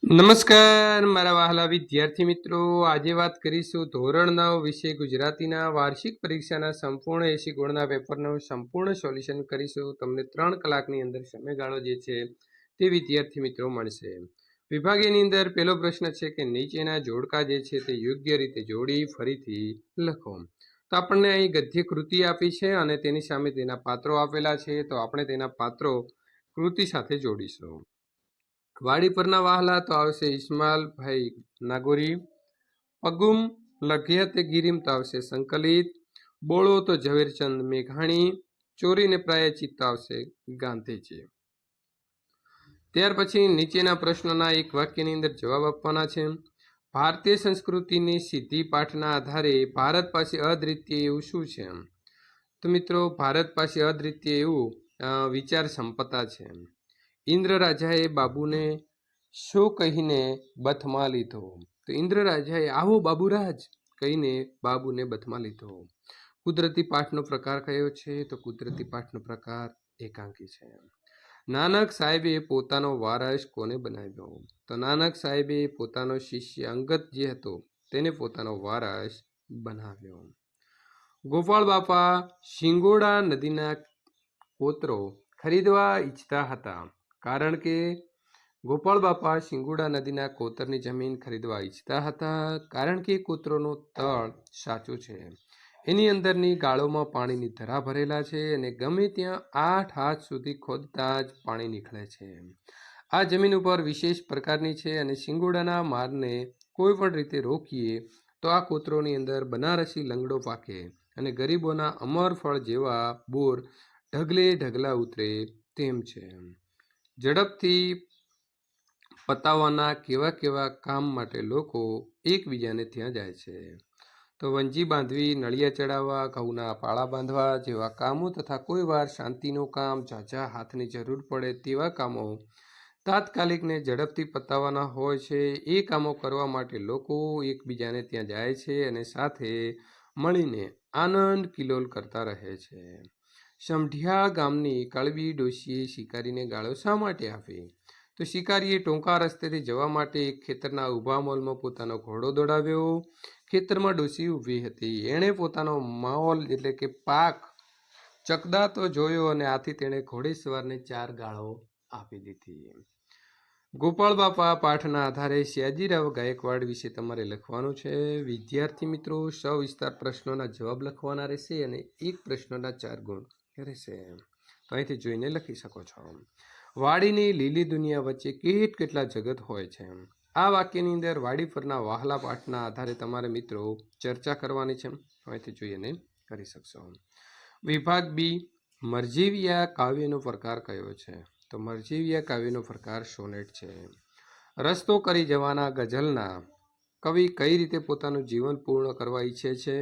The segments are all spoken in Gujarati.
નમસ્કાર મારા વહાલા વિદ્યાર્થી મિત્રો, આજે વાત કરીશું ધોરણ 9 વિષય ગુજરાતીના વાર્ષિક પરીક્ષાના સંપૂર્ણ 80 ગુણના પેપરનું સંપૂર્ણ સોલ્યુશન કરીશું. તમને 3 કલાકની અંદર સમયગાળો જે છે તે વિદ્યાર્થી મિત્રો મળશે. વિભાગની અંદર પહેલો પ્રશ્ન છે કે નીચેના જોડકા જે છે તે યોગ્ય રીતે જોડી ફરીથી લખો. તો આપણને અહીં ગદ્ય કૃતિ આપી છે અને તેની સામે તેના પાત્રો આપેલા છે, તો આપણે તેના પાત્રો કૃતિ સાથે જોડીશું. વાડી પરના વહાલા તો આવશે ઇસ્માલભાઈ નાગોરી. પગુમ લઘ્યતે ગિરિમ તો આવશે સંકલિત. બોળો તો ઝવેરચંદ મેઘાણી. ચોરીને પ્રાયચિત તો આવશે ગાંધીજી. ત્યાર પછી નીચેના પ્રશ્નોના એક વાક્યની અંદર જવાબ આપવાના છે. ભારતીય સંસ્કૃતિની સીધી પાઠના આધારે ભારત પાસે અદ્વિતીય એવું શું છે? તો મિત્રો, ભારત પાસે અદ્વિતીય એવું વિચાર સંપદા છે. ઇન્દ્ર રાજાએ બાબુને શું કહીને બથમાં લીધો? તો ઇન્દ્ર રાજાએ આવો બાબુરાજ કહીને બાબુને બથમાં લીધો. કુદરતી પાઠનો પ્રકાર કયો છે? તો કુદરતી પાઠનો પ્રકાર એકાંકી છે. નાનક સાહેબે પોતાનો વારસ કોને બનાવ્યો? તો નાનક સાહેબે પોતાનો શિષ્ય અંગત જે હતો તેને પોતાનો વારસ બનાવ્યો. ગોપાળ બાપા શિંગોડા નદીના કોતરો ખરીદવા ઈચ્છતા હતા, કારણ કે ગોપાળ બાપા શિંગોડા નદીના કોતરની જમીન ખરીદવા ઈચ્છતા હતા કારણ કે કોતરોનું તળ સાચું છે, એની અંદરની ગાળોમાં પાણીની ધરા ભરેલા છે અને ગમે ત્યાં 8 હાથ સુધી ખોદતા જ પાણી નીકળે છે. આ જમીન ઉપર વિશેષ પ્રકારની છે અને શિંગોડાના મારને કોઈ પણ રીતે રોકીએ તો આ કોતરોની અંદર બનારસી લંગડો પાકે અને ગરીબોના અમર ફળ જેવા બોર ઢગલે ઢગલા ઉતરે તેમ છે. ઝડપથી પતાવવાના કેવા કેવા કામ માટે લોકો એકબીજાને ત્યાં જાય છે? તો વંજી બાંધવી, નળિયા ચડાવવા, ઘઉંના પાળા બાંધવા જેવા કામો તથા કોઈ વાર શાંતિનું કામ, ઝાઝા હાથની જરૂર પડે તેવા કામો તાત્કાલિકને ઝડપથી પતાવવાના હોય છે. એ કામો કરવા માટે લોકો એકબીજાને ત્યાં જાય છે અને સાથે મળીને આનંદ કિલોલ કરતા રહે છે. સમઢિયા ગામની કળવી ડોશીએ શિકારીને ગાળો શા માટે આપી? તો શિકારીએ ટૂંકા રસ્તેથી જવા માટે એક ખેતરના ઊભા મોલમાં પોતાનો ઘોડો દોડાવ્યો. ખેતરમાં ડોશી ઊભી હતી. એણે પોતાનો માહોલ એટલે કે પાક ચકદાતો જોયો અને આથી તેણે ઘોડેસવારને 4 ગાળો આપી દીધી. ગોપાળ બાપા પાઠના આધારે સયાજીરાવ ગાયકવાડ વિશે તમારે લખવાનું છે. વિદ્યાર્થી મિત્રો, સવિસ્તાર પ્રશ્નોના જવાબ લખવાના રહેશે અને એક પ્રશ્નના 4 ગુણ રહેશે. તો અહીંથી જોઈને લખી શકો છો. વાડીની લીલી દુનિયા વચ્ચે કેટલા જગત હોય છે? આ વાક્યની અંદર વાડી પરના વહાલા પાઠના આધારે તમારે મિત્રો ચર્ચા કરવાની છે. અહીંથી જોઈને કરી શકશો. વિભાગ બી, મરજીવિયા કાવ્યનો પ્રકાર કયો છે? તો મરજીવિયા કાવ્યનો પ્રકાર સોનેટ છે. રસ્તો કરી જવાના ગઝલના કવિ કઈ રીતે પોતાનું જીવન પૂર્ણ કરવા ઈચ્છે છે?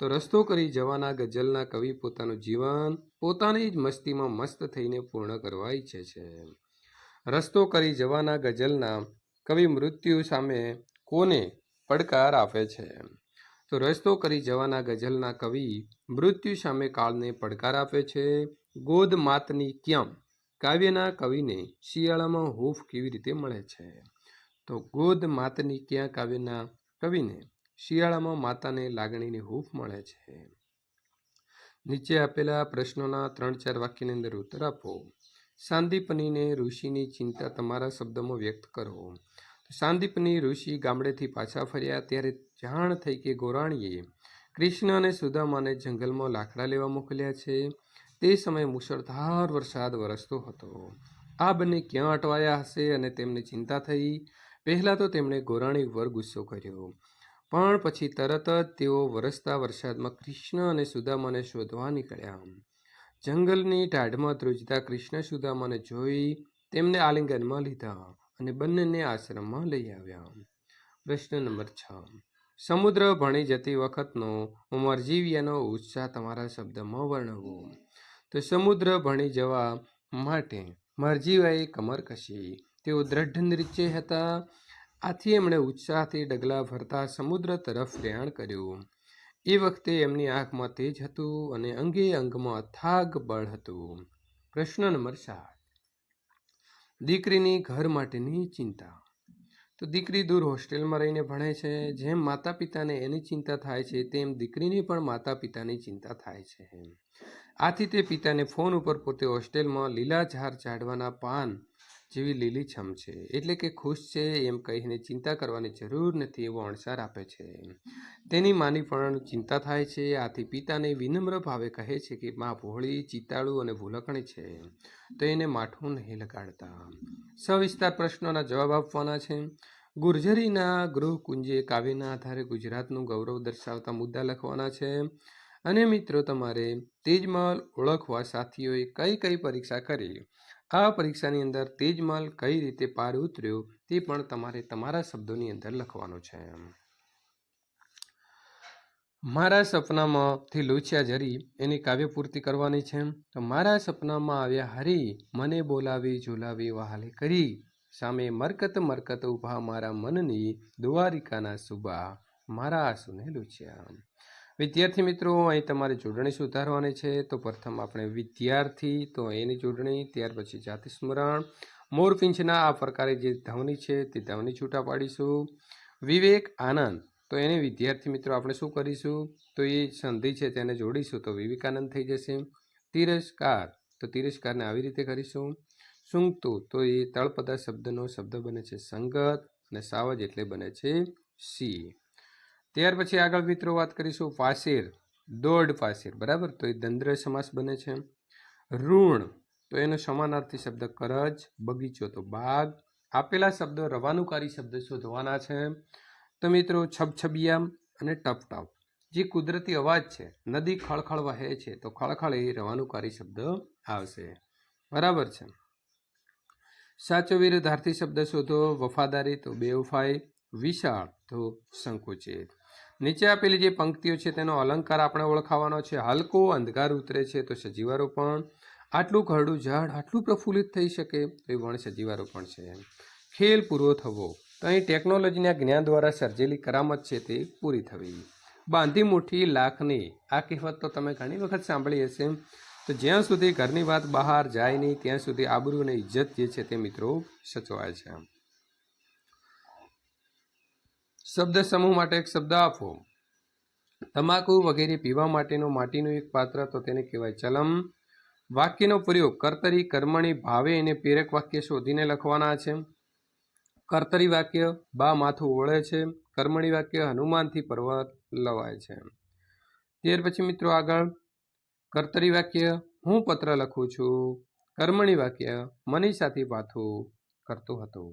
તો રસ્તો કરી જવાના ગઝલના કવિ પોતાનું જીવન પોતાની જ મસ્તીમાં મસ્ત થઈને પૂર્ણ કરવા ઈચ્છે છે. રસ્તો કરી જવાના ગઝલના કવિ મૃત્યુ સામે કોને પડકાર આપે છે? તો રસ્તો કરી જવાના ગઝલના કવિ મૃત્યુ સામે કાળને પડકાર આપે છે. ગોદ માતની ક્યામ કાવ્યના કવિને શિયાળામાં હૂંફ કેવી રીતે મળે છે? તો ગોદ માતની ક્યાં કાવ્યના કવિને શિયાળામાં માતાને લાગણીની હૂંફ મળે છે. નીચે આપેલા પ્રશ્નોના 3-4 વાક્યની અંદર ઉત્તર આપો. સાંદીપનીને ઋષિની ચિંતા તમારા શબ્દમાં વ્યક્ત કરો. સાંદીપની ઋષિ ગામડેથી પાછા ફર્યા ત્યારે જાણ થઈ કે ગોરાણીએ કૃષ્ણ અને સુદામાને જંગલમાં લાકડા લેવા મોકલ્યા છે. તે સમયે મુશળધાર વરસાદ વરસતો હતો. આ બંને ક્યાં અટવાયા હશે અને તેમને ચિંતા થઈ. પહેલાં તો તેમણે ગોરાણી ઉપર ગુસ્સો કર્યો, પણ પછી તરત જ તેઓ વરસતા વરસાદમાં કૃષ્ણ અને સુદામાને શોધવા નીકળ્યા. જંગલની ટાઢમાં ધ્રુજતા કૃષ્ણ સુદામાને જોઈ તેમને આલિંગનમાં લીધા અને બંનેને આશ્રમમાં લઈ આવ્યા. પ્રશ્ન નંબર 6. સમુદ્ર ભણી જતી વખતનો મરજીવિયાનો ઉત્સાહ તમારા શબ્દમાં વર્ણવો. તો સમુદ્ર ભણી જવા માટે મરજીવાએ કમર કસી. તેઓ દ્રઢ નિશ્ચય હતા, આથી એમણે ઉત્સાહથી ડગલા ભરતા સમુદ્ર તરફ પ્રયાણ કર્યું. એ વખતે એમની આંખમાં તેજ હતું અને અંગે અંગમાં અથાગ બળ હતું. પ્રશ્ન નંબર 7. દીકરીની ઘર માટેની ચિંતા. તો દીકરી દૂર હોસ્ટેલમાં રહીને ભણે છે. જેમ માતા પિતાને એની ચિંતા થાય છે તેમ દીકરીની પણ માતા પિતાની ચિંતા થાય છે. આથી તે પિતાને ફોન ઉપર પોતે હોસ્ટેલમાં લીલા ઝાડવાના પાન જેવી લીલીછમ છે એટલે કે ખુશ છે એમ કહીને ચિંતા કરવાની જરૂર નથી એવો અણસાર આપે છે. તેની માની પણ ચિંતા થાય છે. આથી પિતાને વિનમ્ર ભાવે કહે છે કે મા ભોળી, ચિતાળુ અને ભૂલકણી છે તો એને માઠું નહીં લગાડતા. સવિસ્તાર પ્રશ્નોના જવાબ આપવાના છે. ગુર્જરીના ગૃહકુંજે કાવ્યના આધારે ગુજરાતનું ગૌરવ દર્શાવતા મુદ્દા લખવાના છે. અને મિત્રો તમારે તેજમલ ઓળખવા સાથીઓએ કઈ કઈ પરીક્ષા કરી, આ પરીક્ષાની અંદર તેજમલ કઈ રીતે પાર ઉતર્યો તે પણ તમારે તમારા શબ્દોની અંદર લખવાનું છે. મારા સપનામાંથી લૂછ્યા જરી એની કાવ્ય પૂર્તિ કરવાની છે. તો મારા સપનામાં આવ્યા હરી, મને બોલાવી ઝુલાવી વહાલે કરી, સામે મરકત મરકત ઊભા મારા મનની, દ્વારિકાના સુબા મારા આંસુને લૂછ્યા. વિદ્યાર્થી મિત્રો, અહીં તમારે જોડણી સુધારવાની છે. તો પ્રથમ આપણે વિદ્યાર્થી, તો એની જોડણી, ત્યાર પછી જાતિ સ્મરણ. મોરપીંછના આ પ્રકારે જે ધ્વનિ છે તે ધ્વનિ છૂટા પાડીશું. વિવેક આનંદ, તો એને વિદ્યાર્થી મિત્રો આપણે શું કરીશું, તો એ સંધિ છે તેને જોડીશું તો વિવેકાનંદ થઈ જશે. તિરસ્કાર, તો તિરસ્કારને આવી રીતે કરીશું. સૂંઘતું, તો એ તળપદા શબ્દનો શબ્દ બને છે સંગત, અને સાવજ એટલે બને છે સી. ત્યાર પછી આગળ મિત્રો વાત કરીશું પાસેર, દોડ પાસેર, બરાબર, તો એ દ્વંદ્વ સમાસ બને છે. ઋણ, તો એનો સમાનાર્થી શબ્દ કરજ, બગીચો તો બાગ. આપેલા શબ્દો રવાનુકારી શબ્દ શોધવાના છે. તો મિત્રો છબછબિયામ અને ટપટપ, જે કુદરતી અવાજ છે, નદી ખળખળ વહે છે તો ખળખળ એ રવાનુકારી શબ્દ આવશે, બરાબર છે. સાચો વિરુદ્ધાર્થી શબ્દ શોધો. વફાદારી, તો બેવફાઈ. વિશાળ, તો સંકુચિત. નીચે આપેલી જે પંક્તિઓ છે તેનો અલંકાર આપણે ઓળખાવાનો છે. હલકો અંધકાર ઉતરે છે તો સજીવારોપણ. આટલું ઘરડું ઝાડ આટલું પ્રફુલ્લિત થઈ શકે તો એ વણ સજીવારોપણ છે. ખેલ પૂરો થવો, તો અહીં ટેકનોલોજીના જ્ઞાન દ્વારા સર્જેલી કરામત છે તે પૂરી થવી. બાંધી મુઠ્ઠી લાખની, આ કહેવત તો તમે ઘણી વખત સાંભળી હશે. તો જ્યાં સુધી ઘરની વાત બહાર જાય નહીં ત્યાં સુધી આબરૂ અને ઇજ્જત જે છે તે મિત્રો સચવાય છે. શબ્દ સમૂહ માટે એક શબ્દ આપો. તમાકુ વગેરે પીવા માટેનું માટીનું એક પાત્ર, તો તેને કહેવાય ચલમ. વાક્યનો પ્રયોગ કર્તરી, કર્મણી, ભાવે અને પ્રેરક વાક્ય શોધીને લખવાના છે. કર્તરી વાક્ય, બા માથું ઓળે છે. કર્મણી વાક્ય, હનુમાનથી પર્વત લવાય છે. ત્યાર પછી મિત્રો આગળ કર્તરી વાક્ય, હું પત્ર લખું છું. કર્મણી વાક્ય, મનીષાથી વાતું કરતો હતો.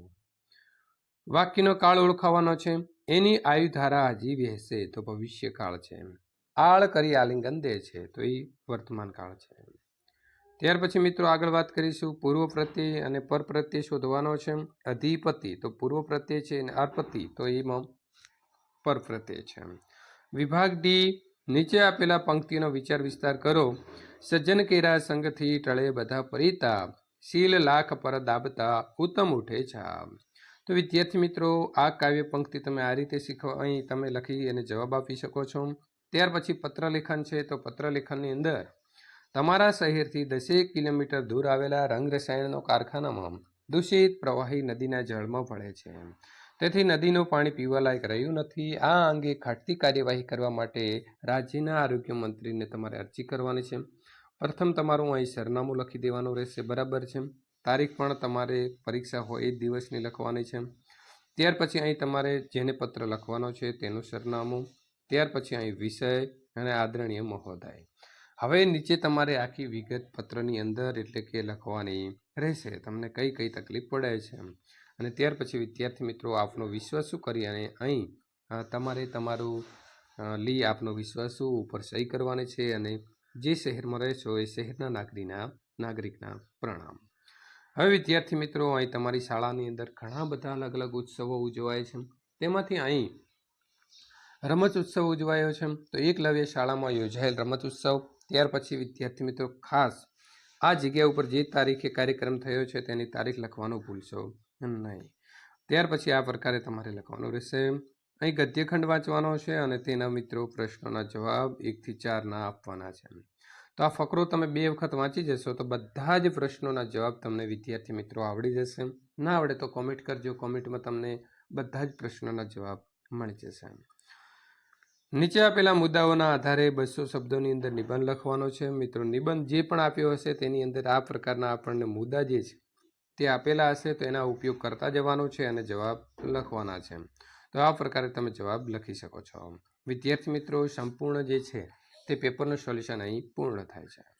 વાક્યનો કાળ ઓળખાવાનો છે. એની આયુધારા હજી વહેશે, તો ભવિષ્યકાળ છે. આળ કરી આલિંગન દે છે, તો એ વર્તમાન કાળ છે. ત્યાર પછી મિત્રો આગળ વાત કરીશું પૂર્વ પ્રત્યય અને પર પ્રત્યય શોધવાનો છે. અધિપતિ, તો પૂર્વ પ્રત્યય છે, અને અર્પતિ, તો એમાં પર પ્રત્યય છે. વિભાગ ડી, નીચે આપેલા પંક્તિનો વિચાર વિસ્તાર કરો. સજ્જન કેરા સંગથી ટળે બધા પરિતાપ, શીલ લાખ પર દાબતા ઉત્તમ ઉઠે છાપ. તો વિદ્યાર્થી મિત્રો, આ કાવ્ય પંક્તિ તમે આ રીતે શીખવા, અહીં તમે લખી અને જવાબ આપી શકો છો. ત્યાર પછી પત્રલેખન છે. તો પત્રલેખનની અંદર તમારા શહેરથી 10 કિલોમીટર દૂર આવેલા રંગ રસાયણનો કારખાનામાં દૂષિત પ્રવાહી નદીના જળમાં ભળે છે, તેથી નદીનું પાણી પીવાલાયક રહ્યું નથી. આ અંગે ઘટતી કાર્યવાહી કરવા માટે રાજ્યના આરોગ્ય મંત્રીને તમારે અરજી કરવાની છે. પ્રથમ તમારું અહીં સરનામું લખી દેવાનું રહેશે, બરાબર છે. તારીખ પણ તમારે પરીક્ષા હોય એ જ દિવસની લખવાની છે. ત્યાર પછી અહીં તમારે જેને પત્ર લખવાનો છે તેનું સરનામું, ત્યાર પછી અહીં વિષય અને આદરણીય મહોદય. હવે નીચે તમારે આખી વિગત પત્રની અંદર એટલે કે લખવાની રહેશે, તમને કઈ કઈ તકલીફ પડે છે. અને ત્યાર પછી વિદ્યાર્થી મિત્રો, આપનો વિશ્વાસ શું કરી અને અહીં તમારે તમારું લી આપનો વિશ્વાસ શું ઉપર સહી કરવાની છે, અને જે શહેરમાં રહેશો એ શહેરના નાગરિકના પ્રણામ. હવે વિદ્યાર્થી મિત્રો, અહીં તમારી શાળાની અંદર ઘણા બધા અલગ અલગ ઉત્સવો ઉજવાય છે. તેમાંથી અહીં રમત ઉત્સવ ઉજવાયો છે. તો એકલવ્ય શાળામાં યોજાયેલ રમત ઉત્સવ. ત્યાર પછી વિદ્યાર્થી મિત્રો, ખાસ આ જગ્યા ઉપર જે તારીખે કાર્યક્રમ થયો છે તેની તારીખ લખવાનું ભૂલશો નહીં. ત્યાર પછી આ પ્રકારે તમારે લખવાનું રહેશે. અહીં ગદ્યખંડ વાંચવાનો છે અને તેના મિત્રો પ્રશ્નોના જવાબ 1 થી 4 ના આપવાના છે. તો આ ફકરો તમે 2 વખત વાંચી જશો તો બધા જ પ્રશ્નોના જવાબ તમને વિદ્યાર્થી મિત્રો આવડી જશે. ના આવડે તો કોમેન્ટ કરજો, કોમેન્ટમાં તમને બધા જ પ્રશ્નોના જવાબ મળી જશે. નીચે આપેલા મુદ્દાઓના આધારે 200 શબ્દોની અંદર નિબંધ લખવાનો છે. મિત્રો, નિબંધ જે પણ આપ્યો હશે તેની અંદર આ પ્રકારના આપણને મુદ્દા જે છે તે આપેલા હશે તો એના ઉપયોગ કરતા જવાનો છે અને જવાબ લખવાના છે. તો આ પ્રકારે તમે જવાબ લખી શકો છો. વિદ્યાર્થી મિત્રો, સંપૂર્ણ જે છે તે પેપરનું સોલ્યુશન અહીં પૂર્ણ થાય છે.